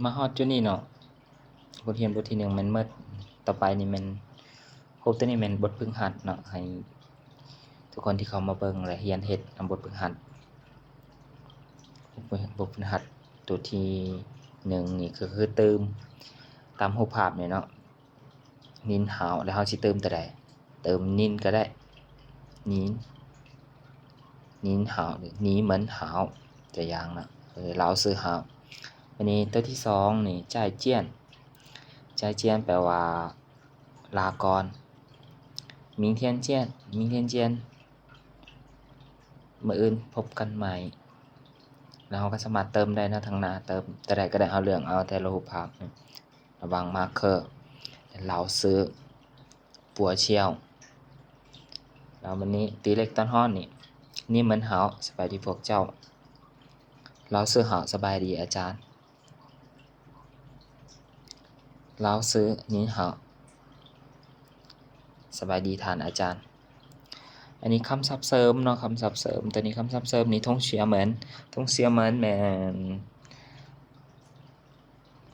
มาฮอดจุดนี้เนาะบทเรียนบทที่1มันหมดต่อไปนี่มันตัวนี้มันบทฝึกหัดเนาะให้ทุกคนที่เข้ามาเบิ่งและเรียนเฮ็ดบทฝึกหัดตัวที่1นี่คือเติมตามรูปภาพนี่เนาะนินหาวแล้วเฮาสิเติมตัวใดเติมนินก็ได้นินหาวหรือหนีเหมือนหาวตัวอย่างนะเราซื้อหาวอันนี้ตัวที่2นี่จ่ายเจียนแปลว่าลาก่อน明天见มื้ออื่นพบกันใหม่แล้วเราก็สามารถเติมได้นะทางหน้าเติมแต่ใดก็ได้เอาเรื่องเอาแต่รูปภาพระวังมาร์คเกอร์เราซื้อปัวเชียวแล้ววันนี้ตีเล็กตอนฮ้อนนี่เหมือนเฮาสบายดีพวกเจ้าเราซื้อเฮาสบายดีอาจารย์เราซื้อนี่เฮาสบายดีทานอาจารย์อันนี้คำศัพท์เสริมเนาะคำศัพท์เสริมตัวนี้คำศัพท์เสริมนี่ทงเสียเหมือนแม่น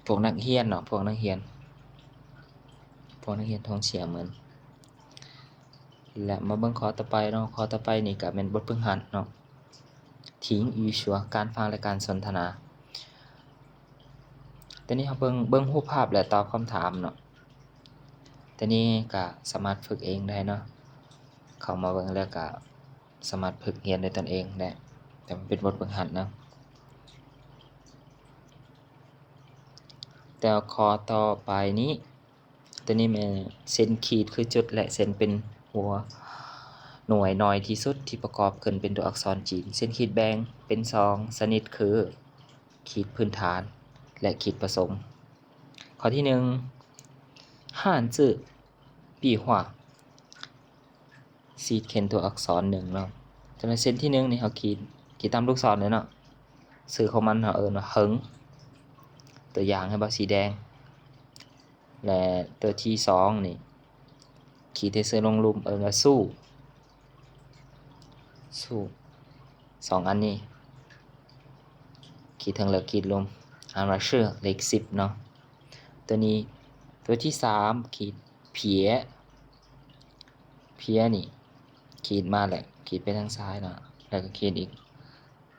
พวกนักเรียนเนาะพวกนักเรียนทงเสียเหมือนและมาเบิ่งข้อต่อไปเนาะข้อต่อไปนี่ก็เป็นบทฝึกหัดเนาะทิ้งอีชัวการฟังและการสนทนาตัวนี้เฮาเบิ่งรูปภาพและตอบคำถามเนาะตัวนี้ก็สามารถฝึกเองได้เนาะเข้ามาเบิ่งแล้วก็สามารถฝึกเรียนด้วยตนเองได้แต่มันเป็นบทฝึกหัดนะแต่ข้อต่อไปนี้ตัวนี้มันเส้นขีดคือจุดและเส้นเป็นหัวหน่วยน้อยที่สุดที่ประกอบขึ้นเป็นตัวอักษรจีนเส้นขีดแบ่งเป็น2ชนิดคือขีดพื้นฐานและขีดผสมข้อที่1汉字壁画ขีดเขียนตัวอักษร1เนาะแต่ในเส้นที่1นี่เฮาขีดตามลูกศรเลยเนาะชื่อของมันเฮาว่าหึงตัวอย่างให้บ่สีแดงและตัวที่2นี่ขีดให้เสื้อลงลุ่มว่าสู้2อันนี้ขีดทางเลิกขีดลงอ่านว่าชื่อเลข10เนาะตัวนี้ตัวที่3ขีดเพียนี่ขีดมาแหละขีดไปทางซ้ายเนาะแล้วก็ขีดอีก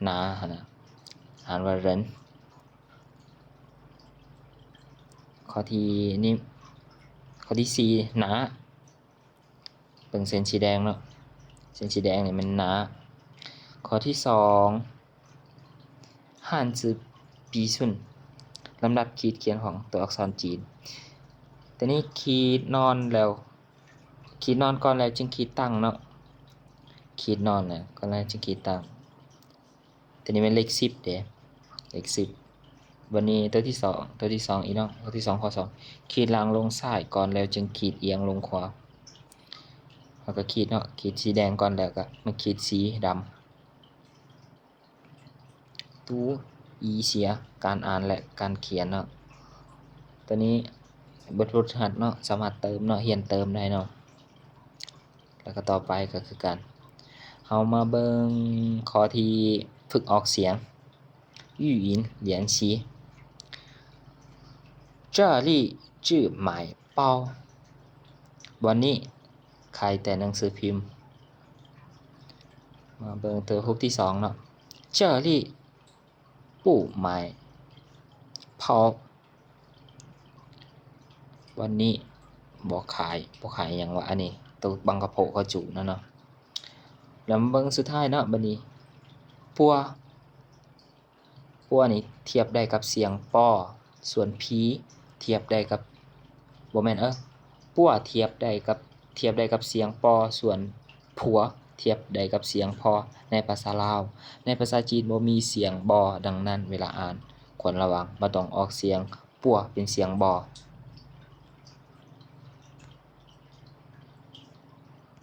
หนานะอ่านว่าเหรินข้อที่4หนาเป็นเส้นสีแดงเนาะเส้นสีแดงนี่มันหนาข้อที่2汉字笔顺ลำดับขีดเขียนของตัวอักษรจีนแต่นี้ขีดนอนก่อนแล้วจึงขีดตั้งเนาะขีดนอนแล้วก่อนแล้วจึงขีดตั้งแต่นี้เป็นเลข10เด้เลข10วันนี้ตัวที่2อีกเนาะตัวที่2ข้อ2ขีดล่างลงซ้ายก่อนแล้วจึงขีดเอียงลงขวาแล้วก็ขีดเนาะขีดสีแดงก่อนแล้วก็มาขีดสีดำตู้อีเสียการอ่านและการเขียนเนาะตัวนี้บทฝึกหัดเนาะสามารถเติมเนาะเรียนเติมได้เนาะแล้วก็ต่อไปก็คือการเฮามาเบิ่งข้อที่ฝึกออกเสียง语音练习这里只买包วันนี้ขายแต่หนังสือพิมพ์มาเบิ่งตัวรูปที่2เนาะ这里不买泡วันนี้บ่ขายหยังวะอันนี้ตัวบังกะโพกระจุนั่นเนาะแล้วมาเบิ่งสุดท้ายเนาะบัดนี้ปัวนี่เทียบได้กับเสียงปอส่วนผีเทียบได้กับบ่แม่นปัวเทียบได้กับเสียงปอส่วนผัวเทียบได้กับเสียงพอในภาษาลาวในภาษาจีนบ่มีเสียงบอดังนั้นเวลาอ่านควรระวังบ่ต้องออกเสียงปัวเป็นเสียงบอ